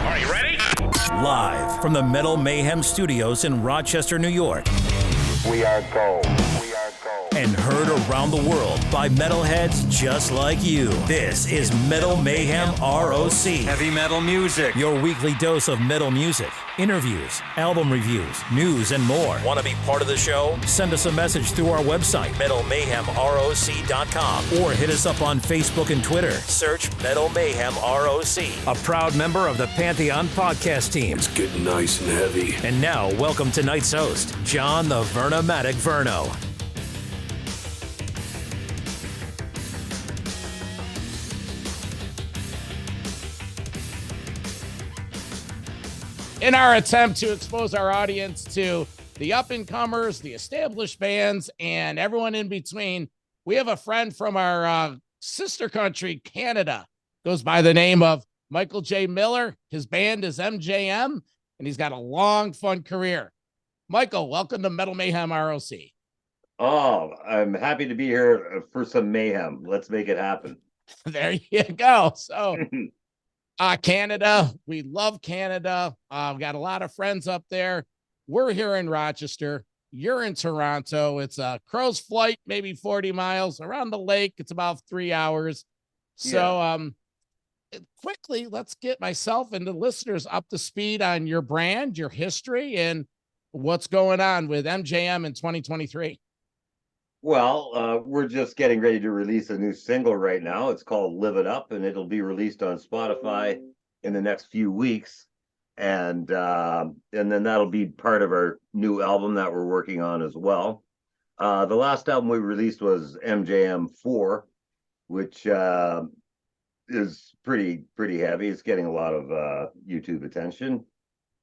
Are you ready? Live from the Metal Mayhem Studios in Rochester, New York. We are go. We are go. And heard around the world by metalheads just like you. This is Metal Mayhem ROC. Heavy metal music. Your weekly dose of metal music, interviews, album reviews, news, and more. Want to be part of the show? Send us a message through our website, metalmayhemroc.com, or hit us up on Facebook and Twitter. Search Metal Mayhem ROC, a proud member of the Pantheon podcast team. It's getting nice and heavy. And now, welcome tonight's host, John the Vernomatic Verno. In our attempt to expose our audience to the up-and-comers, the established bands, and everyone in between, we have a friend from our sister country, Canada. Goes by the name of Michael J. Miller. His band is MJM, and he's got a long, fun career. Michael, welcome to Metal Mayhem ROC. Oh, I'm happy to be here for some mayhem. Let's make it happen. There you go. So... Canada. We love Canada. We've got a lot of friends up there. We're here in Rochester. You're in Toronto. It's a crow's flight, maybe 40 miles around the lake. It's about 3 hours. So, quickly, let's get myself and the listeners up to speed on your brand, your history, and what's going on with MJM in 2023. Well, we're just getting ready to release a new single right now. It's called Live It Up, and it'll be released on Spotify in the next few weeks. And then that'll be part of our new album that we're working on as well. The last album we released was MJM 4, which is pretty heavy. It's getting a lot of YouTube attention.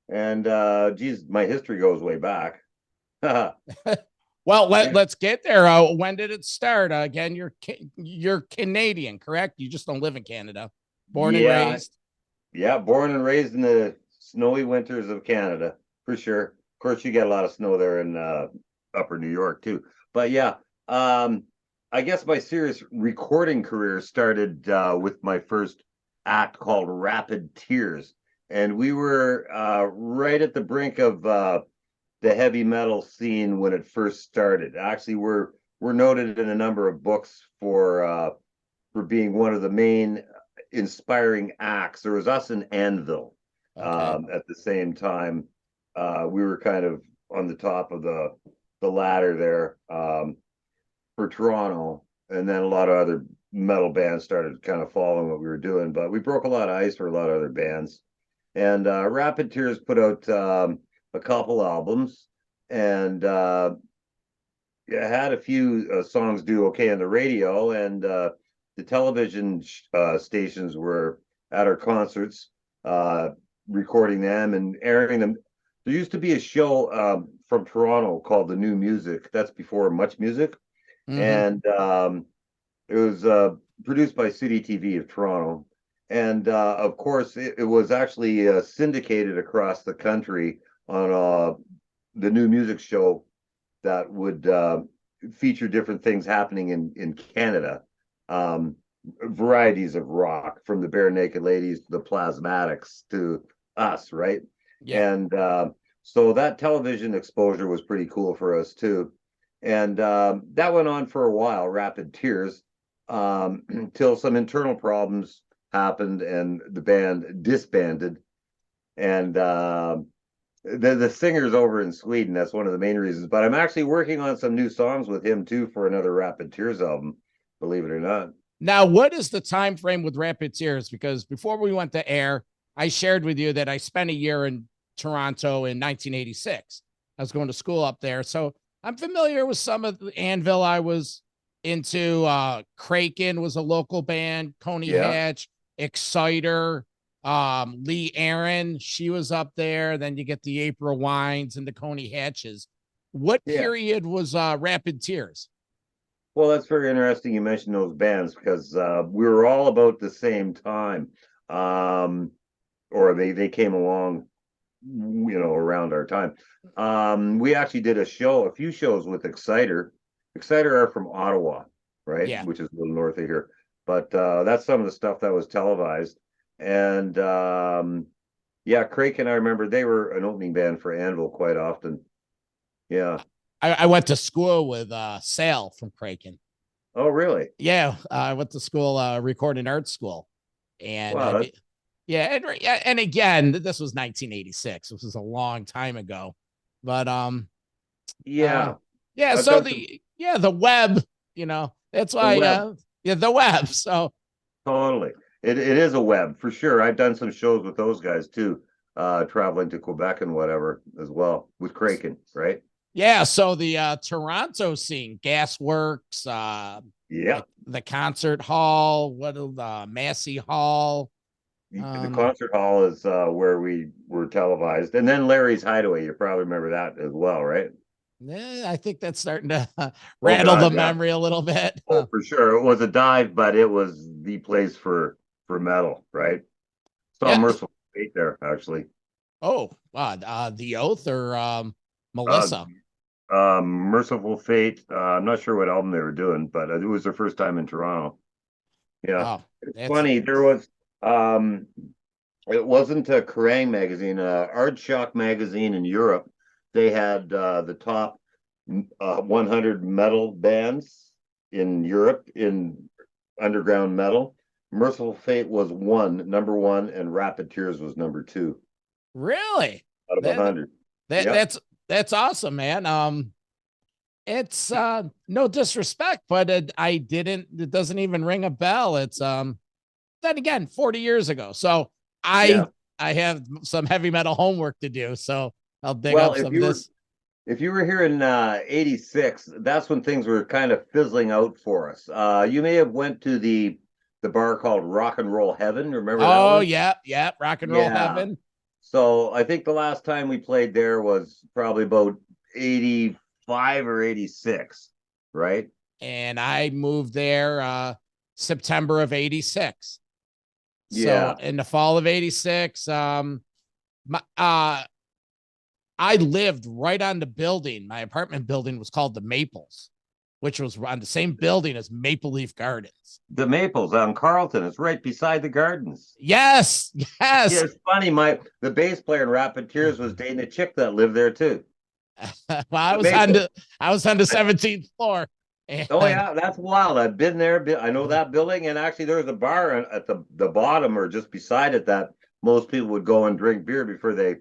And geez, my history goes way back. Well, let's get there. When did it start? Again, you're Canadian, correct? You just don't live in Canada. Born and raised. Yeah, born and raised in the snowy winters of Canada, for sure. Of course, you get a lot of snow there in upper New York, too. But yeah, I guess my serious recording career started with my first act called Rapid Tears. And we were right at the brink of... the heavy metal scene when it first started. Actually, we're noted in a number of books for being one of the main inspiring acts. There was us and Anvil at the same time. We were kind of on the top of the ladder there for Toronto, and then a lot of other metal bands started kind of following what we were doing. But we broke a lot of ice for a lot of other bands. And Rapid Tears put out a couple albums, and had a few songs do okay on the radio, and the television stations were at our concerts recording them and airing them. There used to be a show from Toronto called The New Music. That's before Much Music. And it was produced by City TV of Toronto, and of course it was actually syndicated across the country on the New Music show that would feature different things happening in Canada, varieties of rock, from the Bare Naked Ladies to the Plasmatics to us, right? Yeah. And so that television exposure was pretty cool for us too. And that went on for a while, Rapid Tears, until some internal problems happened and the band disbanded. And the singer's over in Sweden. That's one of the main reasons. But I'm actually working on some new songs with him too for another Rapid Tears album, believe it or not. Now, what is the time frame with Rapid Tears? Because before we went to air, I shared with you that I spent a year in Toronto in 1986. I was going to school up there, so I'm familiar with some of the Anvil I was into. Kraken was a local band. Coney Hatch, Exciter. Lee Aaron, she was up there. Then you get the April Wines and the Coney Hatches. What period was Rapid Tears? Well, that's very interesting you mentioned those bands, because we were all about the same time, or they came along, around our time. We actually did a few shows with Exciter. Exciter are from Ottawa, right? Yeah. Which is a little north of here. But that's some of the stuff that was televised. And Yeah, Kraken, I remember they were an opening band for Anvil quite often. Yeah. I went to school with Sal from Kraken. Oh, really? Yeah, I went to school, recording art school, and Wow. yeah, and again, this was 1986. This was a long time ago, but Yeah. yeah. I've So done some the web, that's the why, web. yeah, the web. So Totally. It is a web for sure. I've done some shows with those guys too, traveling to Quebec and whatever as well with Kraken, right? yeah, so the Toronto scene, Gasworks, Yeah. the concert hall, the Massey Hall. The concert hall is where we were televised. And then Larry's Hideaway, you probably remember that as well, right? I think that's starting to Oh rattle the God, yeah. memory a little bit. Oh, for sure. It was a dive, but it was the place for metal, right? Saw Yeah. Merciful Fate there, actually. Oh, the Oath or Uh, Melissa. Merciful Fate. I'm not sure what album they were doing, but it was their first time in Toronto. Yeah. Oh, It's that's funny. There was um it wasn't a Kerrang magazine, Art Shock magazine in Europe. They had the top 100 metal bands in Europe in underground metal. Merciful Fate was number one, and Rapid Tears was number two really out of that 100. that Yeah. that's awesome, man. It's no disrespect, but it doesn't even ring a bell. It's then again 40 years ago. So I Yeah. I have some heavy metal homework to do. So I'll dig Well, up some of this. if you were here in '86, that's when things were kind of fizzling out for us. You may have went to the bar called Rock and Roll Heaven. Remember that Oh one? yeah, yeah, rock and roll Yeah. heaven. So I think the last time we played there was probably about 85 or 86, right? And I moved there September of 86. So Yeah. in the fall of 86, my, I lived right on the building. My apartment building was called the Maples, which was on the same building as Maple Leaf Gardens. The Maples on Carlton. It's right beside the gardens. Yes, Yeah, yes. it's funny. The bass player in Rapid Tears was dating a chick that lived there too. Well, The Maples. I was on the 17th floor. Oh And yeah, that's wild. I've been there. I know that building, and actually, there's a bar at the bottom or just beside it that most people would go and drink beer before they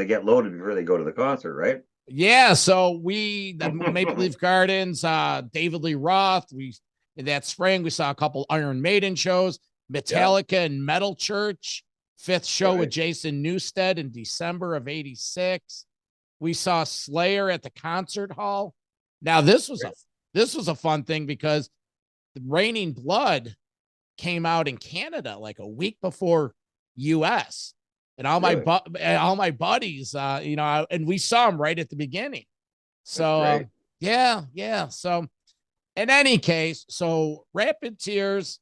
get loaded before they go to the concert, right? yeah, so the Maple Leaf Gardens, David Lee Roth, in that spring we saw a couple Iron Maiden shows, Yeah, Metallica and Metal Church, fifth show with right. Jason Newsted in December of 86. We saw Slayer at the concert hall. Now this was a fun thing because the Raining Blood came out in Canada like a week before US. And Really, all my buddies, and we saw them right at the beginning. that's So great. yeah. So in any case, so Rapid Tears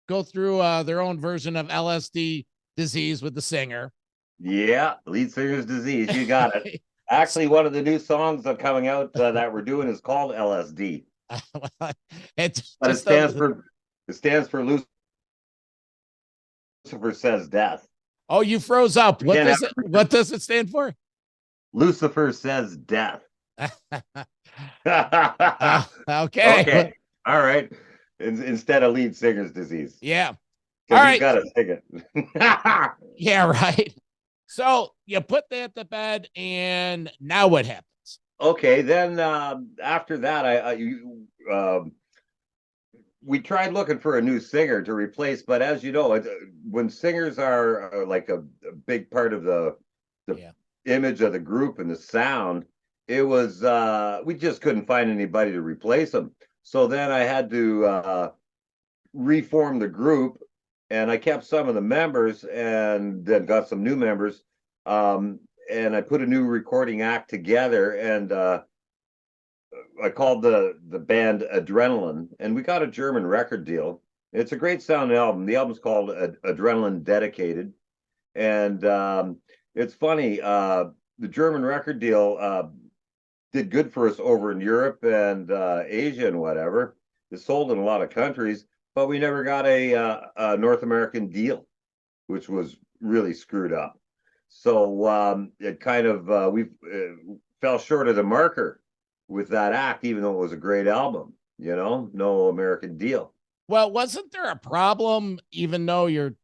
go through their own version of LSD disease with the singer. Yeah, lead singer's disease. You got it. Actually, one of the new songs that are coming out that we're doing is called LSD, It's but just it stands for Lucifer Says Death. oh, you froze up. We can't have What does it stand for? Lucifer Says Death. Okay. Okay. All right. Instead of lead singer's disease. Yeah. All Because he's right. got to sing it. Yeah, right. So you put that to bed, and now what happens? Okay, then after that, we tried looking for a new singer to replace, but as you know, when singers are like a big part of the Yeah. image of the group and the sound, it was we just couldn't find anybody to replace them. So then I had to reform the group, and I kept some of the members and then got some new members. And I put a new recording act together, and I called the band Adrenalin, and we got a German record deal. It's a great sounding album. The album's called Adrenalin Dedicated, and it's funny. The German record deal did good for us over in Europe and Asia and whatever. It sold in a lot of countries, but we never got a North American deal, which was really screwed up. So it kind of we fell short of the marker with that act, even though it was a great album. No American deal. Well, wasn't there a problem, even though you're,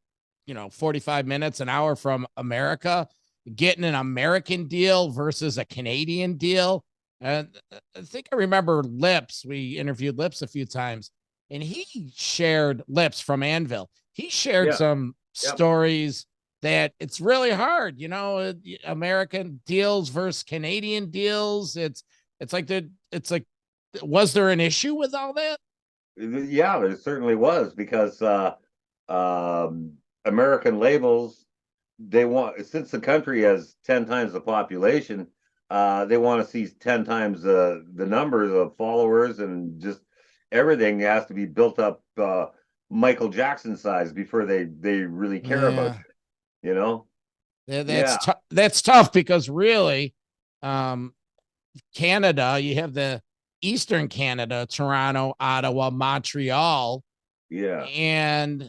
45 minutes, an hour from America, getting an American deal versus a Canadian deal? And I think I remember Lips. We interviewed Lips a few times, and he shared Lips from Anvil. He shared Yeah. some Yep. stories that it's really hard, American deals versus Canadian deals. It's like, was there an issue with all that? Yeah, there certainly was, because American labels, they want, since the country has 10 times the population, they want to see 10 times the numbers of followers, and just everything has to be built up Michael Jackson size before they really care about it. That's tough, because really, Canada, you have the Eastern Canada, Toronto, Ottawa, Montreal. Yeah. And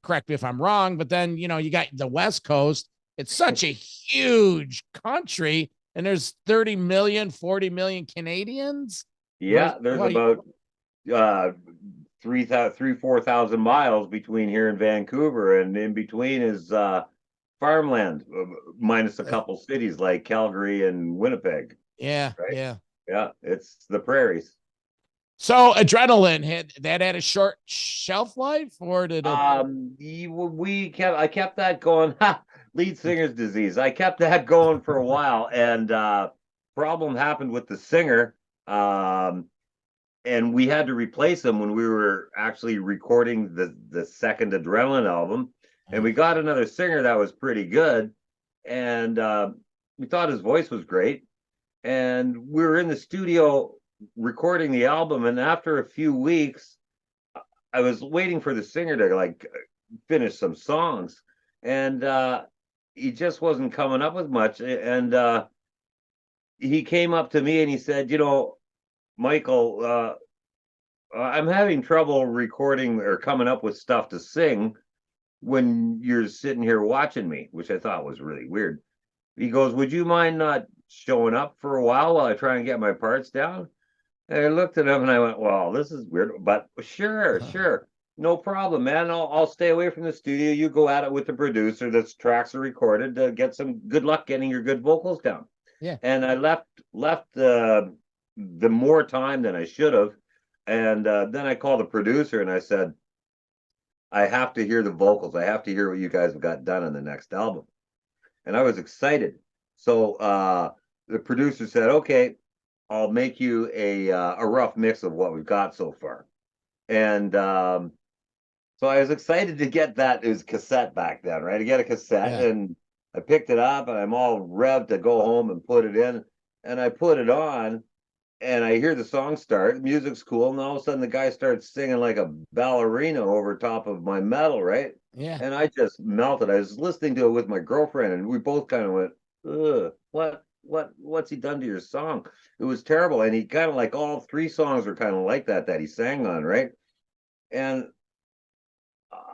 correct me if I'm wrong, but then, you got the West Coast. It's such a huge country, and there's 30 million, 40 million Canadians. Yeah, there's about 4,000 miles between here and Vancouver, and in between is farmland, minus a couple cities like Calgary and Winnipeg. Yeah, right? Yeah, it's the prairies. So Adrenalin had a short shelf life, or did it? I kept that going. Lead singer's disease. I kept that going for a while, and problem happened with the singer, and we had to replace him when we were actually recording the second Adrenalin album, and we got another singer that was pretty good, and we thought his voice was great, and we were in the studio recording the album, and after a few weeks, I was waiting for the singer to finish some songs, and he just wasn't coming up with much, and he came up to me and he said, Michael, I'm having trouble recording or coming up with stuff to sing when you're sitting here watching me, which I thought was really weird. He goes, would you mind not showing up for a while I try and get my parts down? And I looked at him and I went, well, this is weird, but sure, no problem, man. I'll stay away from the studio. You go at it with the producer. That's tracks are recorded to get some good luck getting your good vocals down. Yeah. And I left the more time than I should have. And then I called the producer and I said, I have to hear the vocals. I have to hear what you guys have got done on the next album. And I was excited. So the producer said, okay, I'll make you a rough mix of what we've got so far. And so I was excited to get that. It was cassette back then, right? To get a cassette, and I picked it up and I'm all revved to go home and put it in. And I put it on and I hear the song start. The music's cool. And all of a sudden the guy starts singing like a ballerina over top of my metal, right? Yeah. And I just melted. I was listening to it with my girlfriend and we both kind of went, ugh, what's he done to your song? It was terrible. And he kind of all three songs were kind of like that he sang on, right? And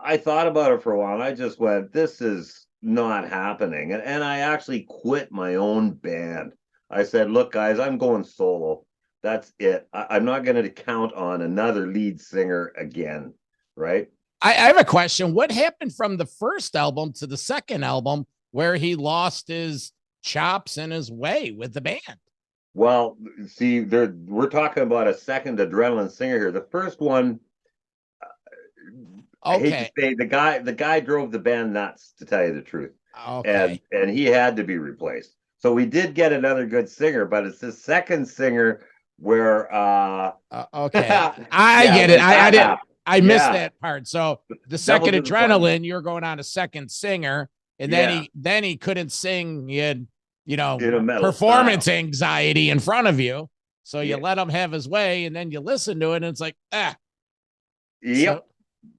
I thought about it for a while and I just went, this is not happening. And I actually quit my own band. I said, look, guys, I'm going solo. That's it. I'm not going to count on another lead singer again, right? I have a question. What happened from the first album to the second album where he lost his chops and his way with the band? Well, see, we're talking about a second Adrenalin singer here. The first one, I hate to say, the guy drove the band nuts, to tell you the truth. Okay. And he had to be replaced. So we did get another good singer, but it's the second singer where okay. I get it. I missed that part. So the second Adrenalin, you're going on a second singer, and then he couldn't sing. He had, performance anxiety in front of you. So you let him have his way, and then you listen to it, and it's like, Yep.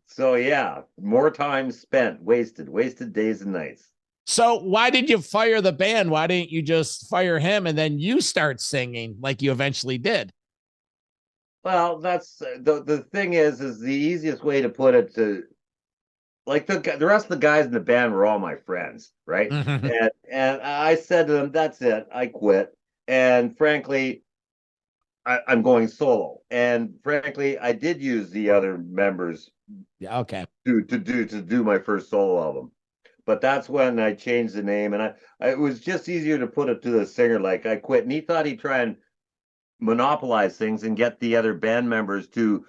So yeah, more time spent, wasted days and nights. So why did you fire the band? Why didn't you just fire him and then you start singing like you eventually did? Well, that's the thing is the easiest way to put it, to like the rest of the guys in the band were all my friends, right? Mhm. And I said to them, "That's it, I quit." And frankly, I'm going solo. And frankly, I did use the other members Yeah. Okay. to do my first solo album. But that's when I changed the name, and it was just easier to put it to the singer like I quit. And he thought he'd try and monopolize things and get the other band members to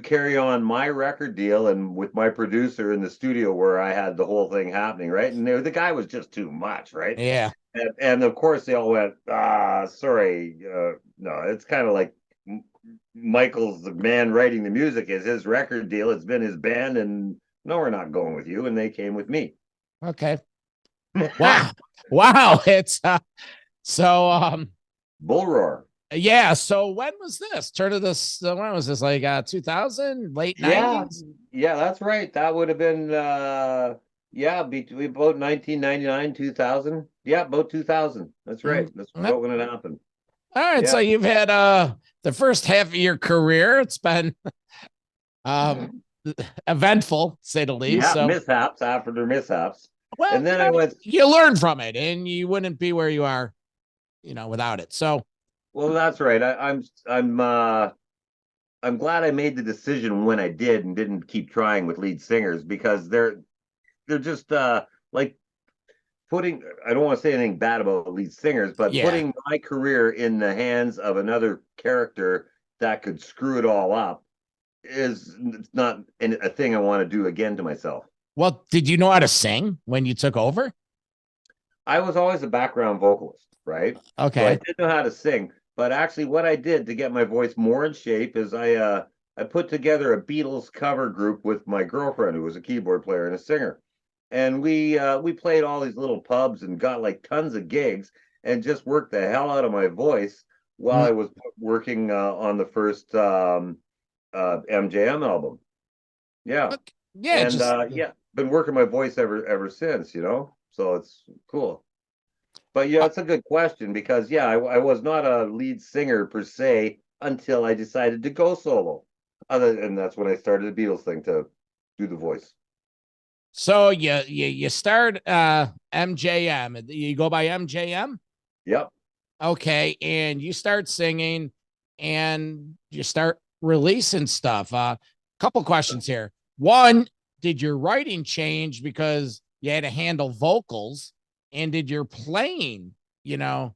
carry on my record deal and with my producer in the studio where I had the whole thing happening, right? And the guy was just too much, right? Yeah. And of course they all went, sorry, no. It's kind of like Michael's the man writing the music is his record deal. It's been his band, and no, we're not going with you. And they came with me. Okay. Wow. Wow. It's so Bull roar. yeah. So when was this? Turn of this when was this? Like 2000, late Yeah, 90s? yeah, that's right. That would have been yeah, between about 1999, 2000. Yeah, about 2000. That's right. That's All about when it happened. right. Yeah. So you've had the first half of your career. It's been um eventful, to say the least. Yeah, So mishaps after their mishaps. well, And then I went, you learn from it and you wouldn't be where you are, without it. So well, that's right. I'm glad I made the decision when I did and didn't keep trying with lead singers because they're just like putting, I don't want to say anything bad about lead singers, but yeah. putting my career in the hands of another character that could screw it all up is not a thing I want to do again to myself. Well, did you know how to sing when you took over? I was always a background vocalist, right? So I Okay. did know how to sing, but actually what I did to get my voice more in shape is I put together a Beatles cover group with my girlfriend who was a keyboard player and a singer. And we played all these little pubs and got like tons of gigs and just worked the hell out of my voice while Mm, I was working on the first MJM album. Yeah. okay. Yeah, And just yeah, been working my voice ever since, so it's cool. But yeah, uh, it's a good question because yeah, I was not a lead singer per se until I decided to go solo. And that's when I started the Beatles thing to do the voice. so you start MJM. You go by MJM? Yep. Okay, and you start singing and you start releasing stuff. Couple questions here. One, did your writing change because you had to handle vocals? And did your playing, you know,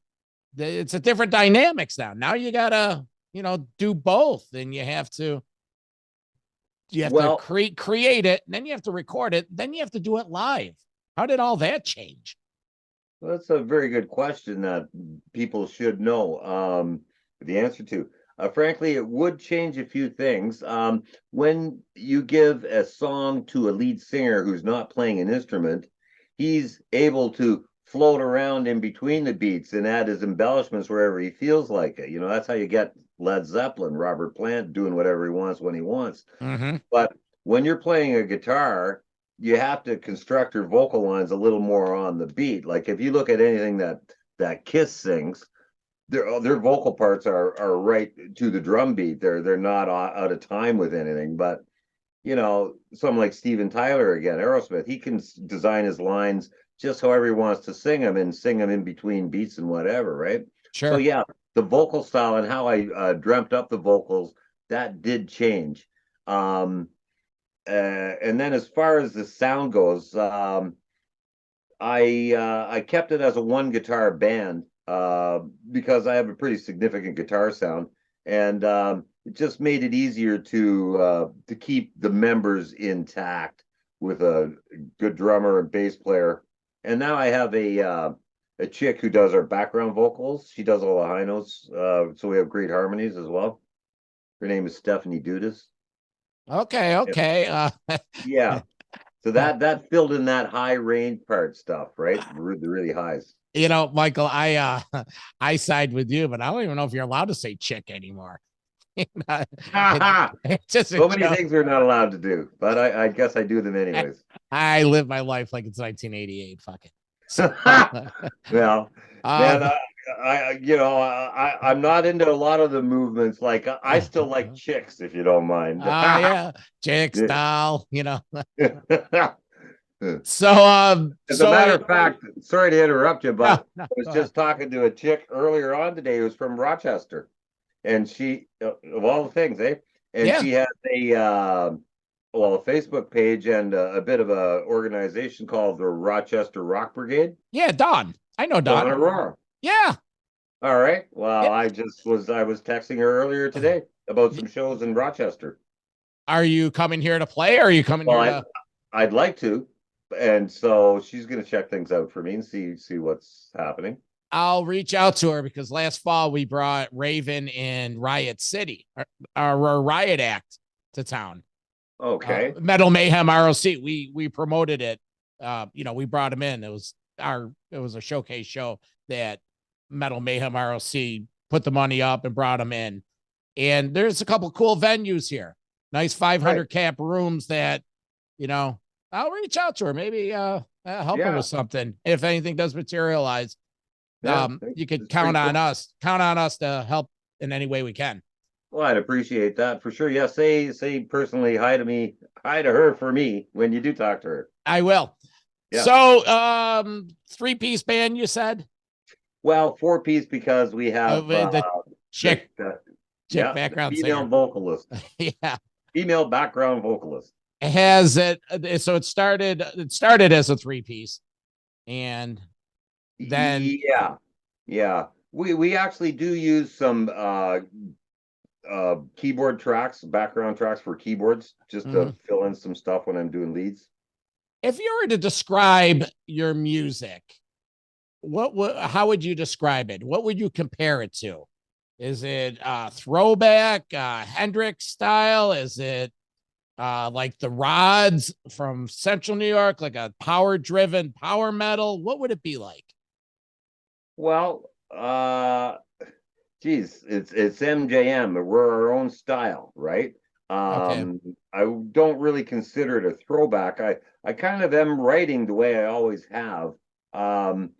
it's a different dynamics now. Now you gotta, do both, and you have to Well, create it, and then you have to record it, then you have to do it live. How did all that change? that's a very good question that people should know the answer to. Frankly, it would change a few things. When you give a song to a lead singer who's not playing an instrument, he's able to float around in between the beats and add his embellishments wherever he feels like it. That's how you get Led Zeppelin, Robert Plant doing whatever he wants when he wants. Mm-hmm. But when you're playing a guitar, you have to construct your vocal lines a little more on the beat. Like if you look at anything that Kiss sings, their vocal parts are right to the drum beat. They're not out of time with anything. But someone like Steven Tyler again, Aerosmith, he can design his lines just however he wants to sing them and sing them in between beats and whatever, right? So Sure. yeah, the vocal style and how I dreamt up the vocals that did change. And then as far as the sound goes, I kept it as a one guitar band because I have a pretty significant guitar sound, and it just made it easier to keep the members intact with a good drummer and bass player. And now I have a chick who does our background vocals. She does all the high notes, so we have great harmonies as well. Her name is Stephanie Dudas. Okay. Okay. Yeah. So that filled in that high range part stuff, right? The really highs. Michael, I side with you, but I don't even know if you're allowed to say chick anymore. It's just a So many joke. things we're not allowed to do, but I guess I do them anyways. I live my life like it's 1988. Fuck it. So, Well, man, um, I'm not into a lot of the movements. Like I still like chicks, if you don't mind. yeah, chick Yeah. style, So, As a matter of fact, sorry to interrupt you, but no, I was go just talking to a chick earlier on today who's from Rochester, and she, of all the things, and Yeah. she has a Facebook page and a bit of a organization called the Rochester Rock Brigade. Yeah, Dawn. I know Dawn Dawn. Aurora. Yeah. All right. Well, Yeah. I was texting her earlier today about some shows in Rochester. Are you coming here to play, or are you coming Well, here to? I'd like to, and so she's going to check things out for me and see what's happening. I'll reach out to her because last fall we brought Raven in Riot City, our Riot Act to town. Okay. Metal Mayhem ROC. We promoted it. We brought him in. It was a showcase show that Metal Mayhem ROC put the money up and brought him in. And there's a couple cool venues here. Nice 500 cap rooms that, I'll reach out to her. Maybe help her with something. If anything does materialize, you could count on us. Count on us to help in any way we can. Well, I'd appreciate that for sure. Yeah, say personally hi to her for me when you do talk to her. I will. Yeah. So, 3-piece band, you said? Well, 4-piece because we have the chick background female singer. Vocalist. Yeah. Female background vocalist. Has it? So it started as a 3-piece, and then yeah. We actually do use some keyboard tracks, background tracks for keyboards, just to fill in some stuff when I'm doing leads. If you were to describe your music, how would you describe it? What would you compare it to? Is it throwback, Hendrix style? Is it like the Rods from Central New York, like a power-driven power metal? What would it be like? Well, geez, it's MJM. We're our own style, right? Okay. I don't really consider it a throwback. I kind of am writing the way I always have. I'm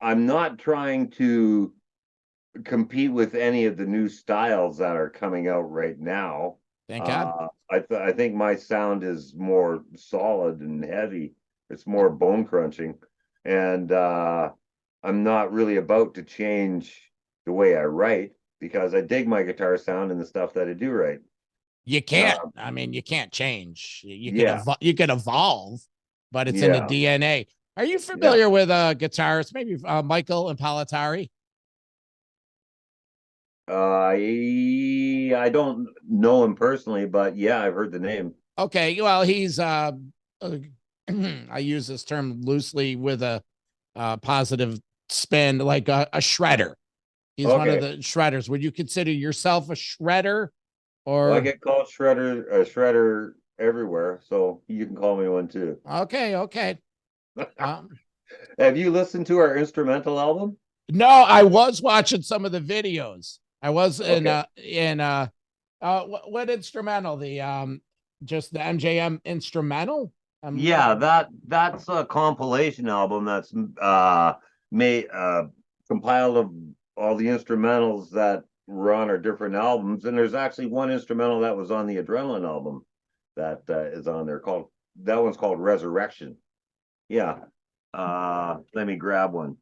not trying to compete with any of the new styles that are coming out right now. Thank God. I think my sound is more solid and heavy. It's more bone crunching, and I'm not really about to change the way I write because I dig my guitar sound and the stuff that I do write. You can't. I mean, you can't change. You can evolve, but it's in the DNA. Are you familiar with guitarists? Maybe Michael Impallatari? I don't know him personally, but yeah, I've heard the name. Okay, well, he's I use this term loosely with a positive spin, like a shredder. He's one of the shredders. Would you consider yourself a shredder? Or I get called shredder everywhere, so you can call me one too. Okay. Have you listened to our instrumental album? No, I was watching some of the videos. I was in what instrumental? The just the MJM instrumental? That's a compilation album that's made compiled of all the instrumentals that were on our different albums, and there's actually one instrumental that was on the Adrenalin album that is on there that one's called Resurrection. Yeah. Let me grab one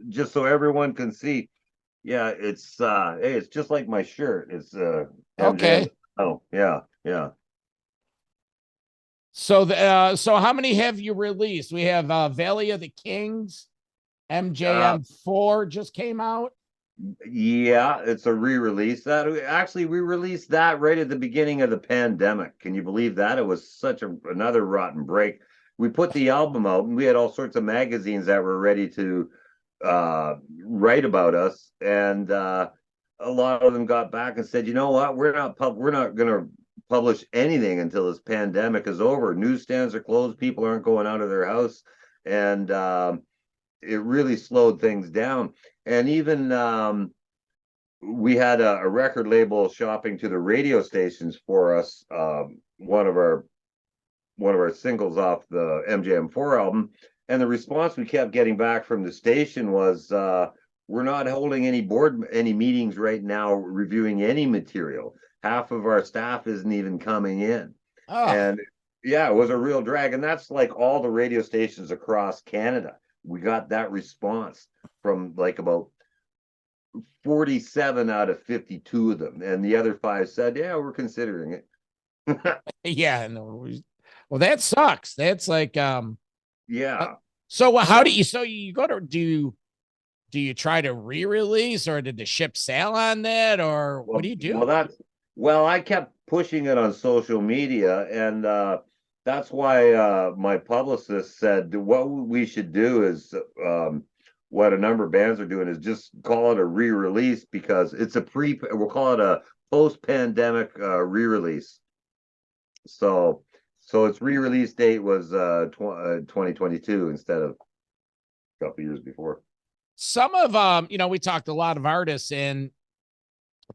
just so everyone can see. Yeah, it's hey, it's just like my shirt. It's okay. Oh, yeah. So so how many have you released? We have Valley of the Kings, MJM 4 just came out. Yeah, it's a re-release. We released that right at the beginning of the pandemic. Can you believe that? It was such another rotten break. We put the album out and we had all sorts of magazines that were ready to write about us, and a lot of them got back and said, you know what, we're not going to publish anything until this pandemic is over. Newsstands are closed, people aren't going out of their house, and it really slowed things down. And even we had a record label shopping to the radio stations for us, one of our singles off the MJM4 album. And the response we kept getting back from the station was, we're not holding any meetings right now, reviewing any material. Half of our staff isn't even coming in. And Yeah, it was a real drag. And that's like all the radio stations across Canada. We got that response from like about 47 out of 52 of them. And the other five said, yeah, we're considering it. Yeah, no. Well, that sucks. That's like Yeah. so how do you so you go to do you try to re-release, or did the ship sail on that, or what do you do? Well, I kept pushing it on social media, and that's why my publicist said what we should do is what a number of bands are doing is just call it a re-release, because it's we'll call it a post-pandemic re-release. So its re-release date was 2022 instead of a couple years before. Some of we talked a lot of artists, and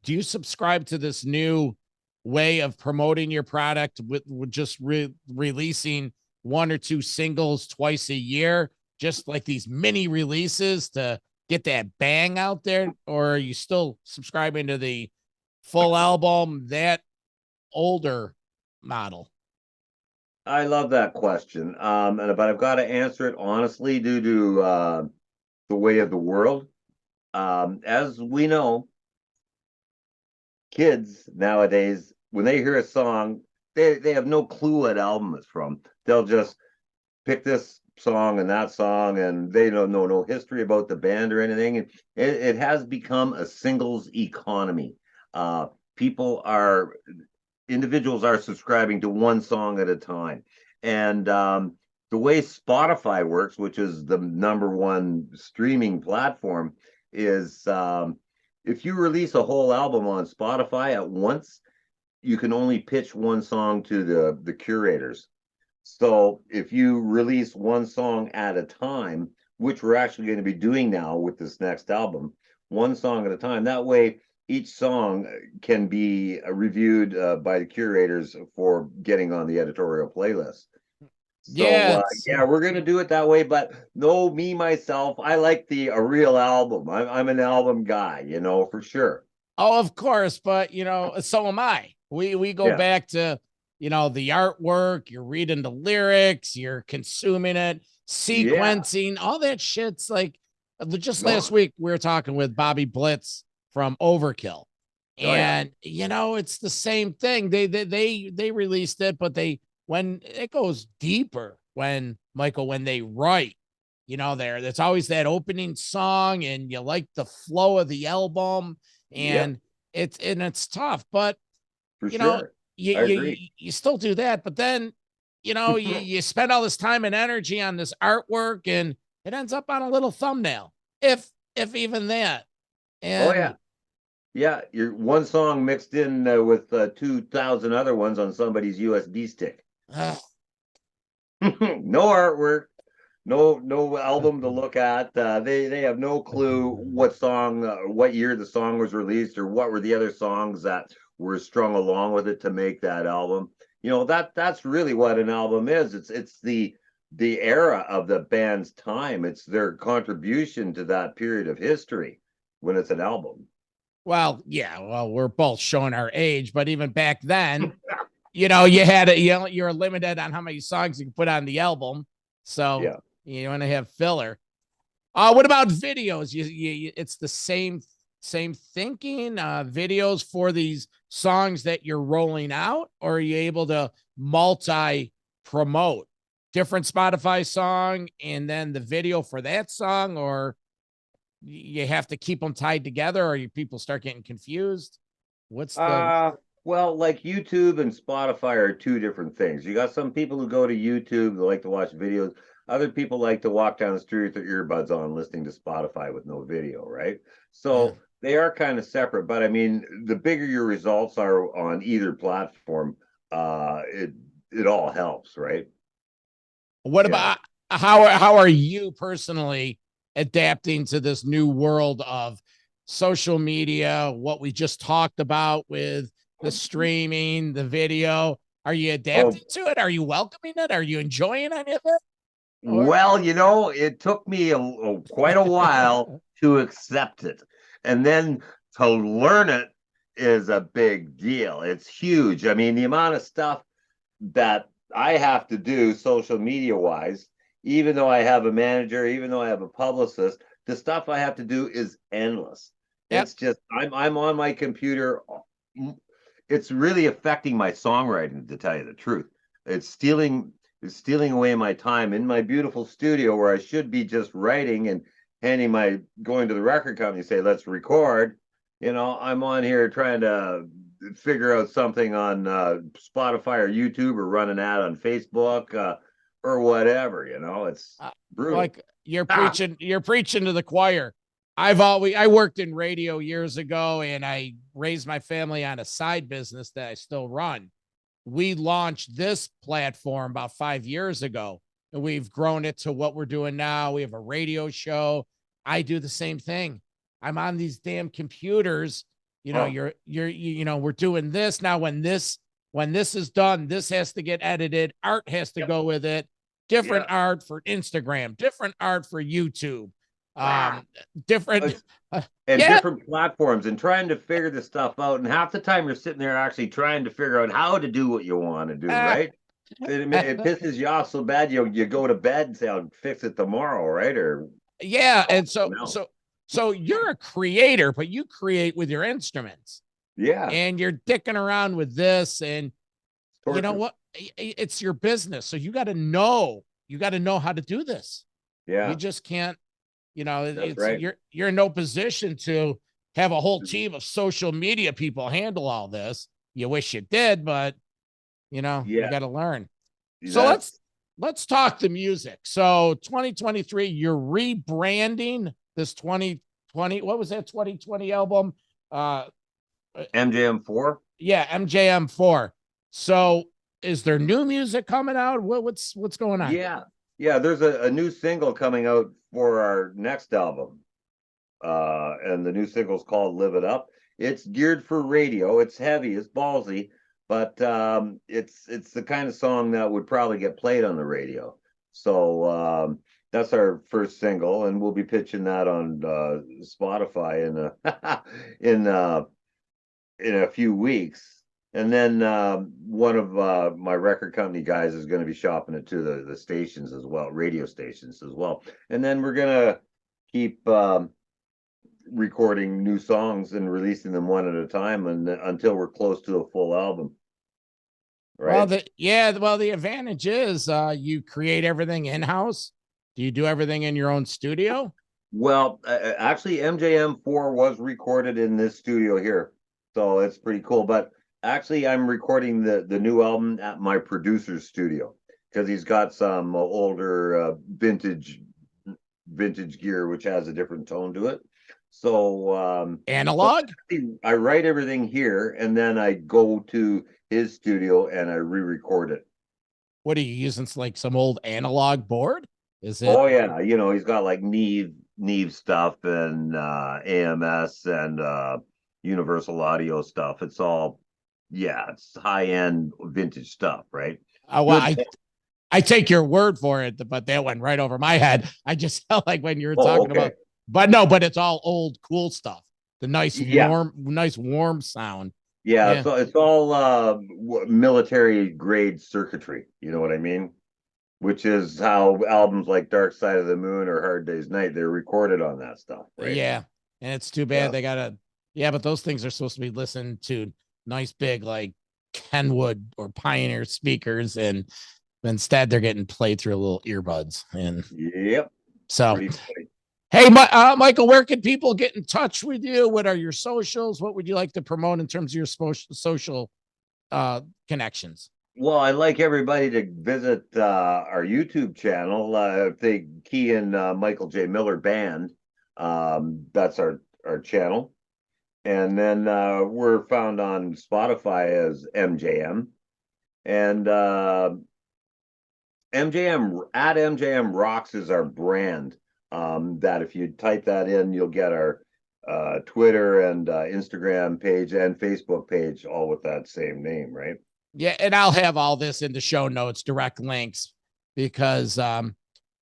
do you subscribe to this new way of promoting your product with just releasing one or two singles twice a year, just like these mini releases to get that bang out there? Or are you still subscribing to the full album, that older model? I love that question. But I've got to answer it honestly due to the way of the world. As we know, kids nowadays, when they hear a song, they have no clue what album it's from. They'll just pick this song and that song, and they don't know no history about the band or anything. And it has become a singles economy. Individuals are subscribing to one song at a time. And the way Spotify works, which is the number one streaming platform, is if you release a whole album on Spotify at once, you can only pitch one song to the curators. So if you release one song at a time, which we're actually going to be doing now with this next album, one song at a time, that way each song can be reviewed by the curators for getting on the editorial playlist. So yeah, we're gonna do it that way. But no, me myself, I like a real album. I'm an album guy, for sure. Oh, of course, but so am I. We go back to the artwork. You're reading the lyrics. You're consuming it, sequencing, all that shit's like. Just last week we were talking with Bobby Blitz from Overkill, and it's the same thing. They released it, but when it goes deeper, when they write, there's always that opening song, and you like the flow of the album, and it's tough, but for sure. You still do that, but then you spend all this time and energy on this artwork, and it ends up on a little thumbnail, if even that. And your one song mixed in with 2,000 other ones on somebody's USB stick. No artwork, no album to look at. They have no clue what song, what year the song was released, or what were the other songs that were strung along with it to make that album. That's really what an album is. It's the era of the band's time. It's their contribution to that period of history when it's an album. Well, we're both showing our age, but even back then, you had you're limited on how many songs you can put on the album. So you want to have filler. What about videos? It's the same thinking, videos for these songs that you're rolling out, or are you able to multi-promote different Spotify song and then the video for that song, or you have to keep them tied together, or people start getting confused? What's the well, like YouTube and Spotify are two different things. You got some people who go to YouTube, they like to watch videos. Other people like to walk down the street with their earbuds on, listening to Spotify with no video, right? So they are kind of separate. But I mean, the bigger your results are on either platform, it all helps, right? What about how are you personally adapting to this new world of social media, what we just talked about with the streaming, the video? Are you adapting to it? Are you welcoming it? Are you enjoying any of it? Well, it took me quite a while to accept it. And then to learn it is a big deal. It's huge. I mean, the amount of stuff that I have to do social media wise, even though I have a manager, even though I have a publicist, the stuff I have to do is endless. Yep. It's just I'm on my computer. It's really affecting my songwriting, to tell you the truth. It's stealing away my time in my beautiful studio where I should be just writing and going to the record company, say, let's record. I'm on here trying to figure out something on Spotify or YouTube, or run an ad on Facebook, or whatever. It's brutal. Like you're preaching to the choir. I worked in radio years ago, and I raised my family on a side business that I still run. We launched this platform about 5 years ago, and we've grown it to what we're doing now. We have a radio show. I do the same thing. I'm on these damn computers. We're doing this now. When this is done, this has to get edited. Art has to go with it. Different art for Instagram, different art for YouTube, different different platforms, and trying to figure this stuff out. And half the time you're sitting there actually trying to figure out how to do what you want to do, right? It pisses you off so bad you go to bed and say, I'll fix it tomorrow, right? Or and so you're a creator, but you create with your instruments. Yeah. And you're dicking around with this, and Torture. you know what? It's your business. So you got to know how to do this. Yeah. You just can't, That's right. you're in no position to have a whole team of social media people handle all this. You wish you did, but you got to learn. So let's talk the music. So 2023, you're rebranding this 2020. What was that 2020 album? MJM 4. Yeah, MJM 4. So is there new music coming out? What's going on? Yeah. There's a new single coming out for our next album. And the new single's called Live It Up. It's geared for radio. It's heavy, it's ballsy, but it's the kind of song that would probably get played on the radio. So that's our first single, and we'll be pitching that on Spotify in a few weeks. And then one of my record company guys is going to be shopping it to the stations as well, radio stations as well. And then we're going to keep recording new songs and releasing them one at a time, and until we're close to a full album. Right? Well, the advantage is you create everything in-house. Do you do everything in your own studio? Well, actually, MJM 4 was recorded in this studio here, so it's pretty cool. But actually, I'm recording the new album at my producer's studio, because he's got some older vintage gear, which has a different tone to it. So analog? I write everything here, and then I go to his studio and I re-record it. What are you using? Like some old analog board? Is it? Oh yeah, he's got like Neve stuff and AMS and Universal Audio stuff. It's all, it's high-end vintage stuff, right? Well, I take your word for it, but that went right over my head. I just felt like when you were talking about, but it's all old cool stuff. The nice warm sound. Yeah. So it's all military grade circuitry. You know what I mean? Which is how albums like Dark Side of the Moon or Hard Day's Night, they're recorded on that stuff. Right? Yeah. And it's too bad they gotta. Yeah, but those things are supposed to be listened to nice big like Kenwood or Pioneer speakers, and instead they're getting played through little earbuds. And so hey, Michael, where can people get in touch with you? What are your socials? What would you like to promote in terms of your social connections? Well, I'd like everybody to visit our YouTube channel. If they key in Michael J. Miller Band, that's our channel. And then we're found on Spotify as MJM. And MJM ROCs is our brand. That if you type that in, you'll get our Twitter and Instagram page and Facebook page, all with that same name, right? Yeah, and I'll have all this in the show notes, direct links, because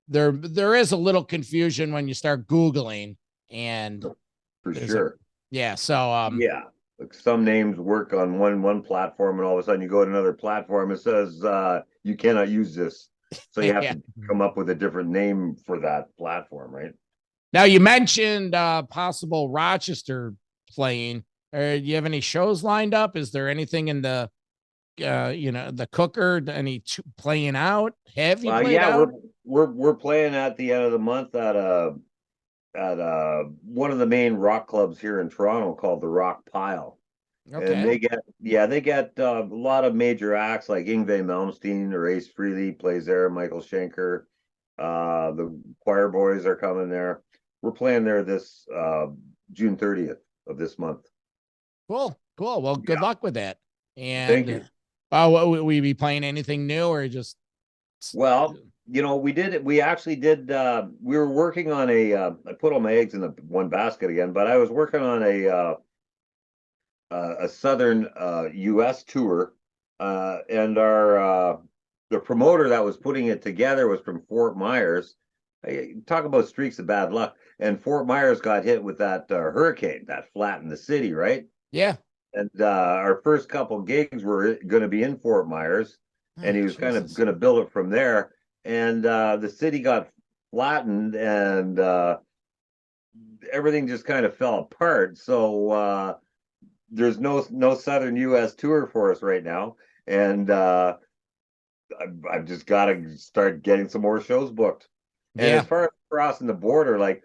there is a little confusion when you start Googling, and for sure. So like some names work on one platform, and all of a sudden you go to another platform, it says you cannot use this. So you have to come up with a different name for that platform, right? Now you mentioned possible Rochester playing. Do you have any shows lined up? Is there anything in the the cooker? Any playing out? Have you played out? We're playing at the end of the month at one of the main rock clubs here in Toronto called the Rock Pile. Okay. And they get a lot of major acts like Yngwie Malmsteen or Ace Frehley plays there, Michael Schenker. The Choir Boys are coming there. We're playing there this June 30th of this month. Cool. Well, good luck with that. And thank you. Will we be playing anything new or just? Well, we actually did. We were working on I put all my eggs in the one basket again, but I was working on a southern U.S. tour, and the promoter that was putting it together was from Fort Myers. Talk about streaks of bad luck. And Fort Myers got hit with that hurricane that flattened the city, right? Yeah. And our first couple gigs were going to be in Fort Myers, and he was kind of going to build it from there. And the city got flattened, and everything just kind of fell apart. So there's no southern U.S. tour for us right now, and I've just got to start getting some more shows booked. And as far as crossing the border, like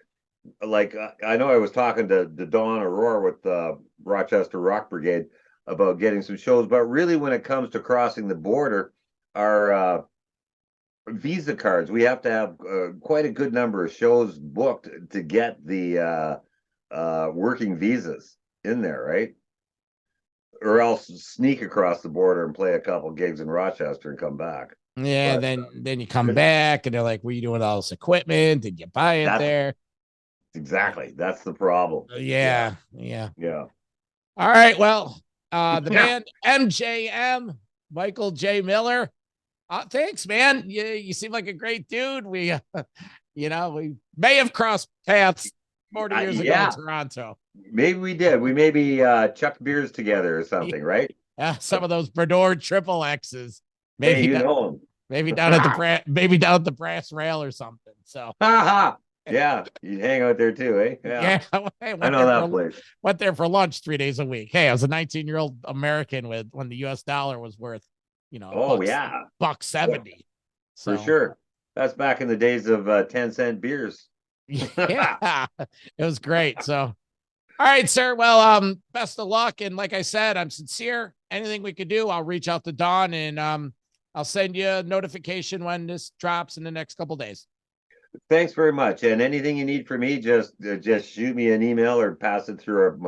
I know I was talking to Dawn Aurora with the Rochester Rock Brigade about getting some shows, but really when it comes to crossing the border, our visa cards, we have to have quite a good number of shows booked to get the working visas in there, right? Or else sneak across the border and play a couple gigs in Rochester and come back. Yeah, but, then you come back and they're like, "What are you doing with all this equipment? Did you buy it there?" Exactly. That's the problem. Yeah. All right. Well, the band MJM, Michael J. Miller. Thanks, man. You seem like a great dude. We, we may have crossed paths 40 years ago in Toronto. Maybe we did. We maybe chucked beers together or something, right? Some of those Bernard triple X's. Maybe down at the brass rail or something. So, yeah, you hang out there too, eh? Yeah, I know that place. Went there for lunch 3 days a week. Hey, I was a 19-year-old American when the U.S. dollar was worth, $1.70. For sure. That's back in the days of 10-cent beers. Yeah, it was great. So, all right, sir. Well, best of luck. And like I said, I'm sincere. Anything we could do, I'll reach out to Dawn and I'll send you a notification when this drops in the next couple of days. Thanks very much. And anything you need from me, just shoot me an email or pass it through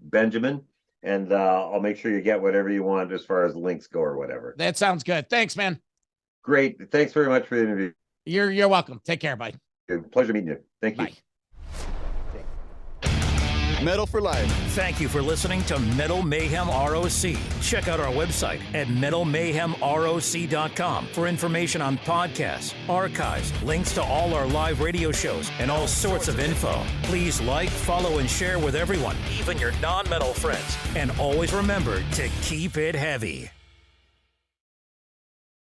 Benjamin, and I'll make sure you get whatever you want as far as links go or whatever. That sounds good. Thanks, man. Great. Thanks very much for the interview. You're welcome. Take care. Bye. Pleasure meeting you. Thank you. Bye. Metal for Life. Thank you for listening to Metal Mayhem ROC. Check out our website at metalmayhemroc.com for information on podcasts, archives, links to all our live radio shows, and all sorts of info. Please like, follow, and share with everyone, even your non-metal friends. And always remember to keep it heavy.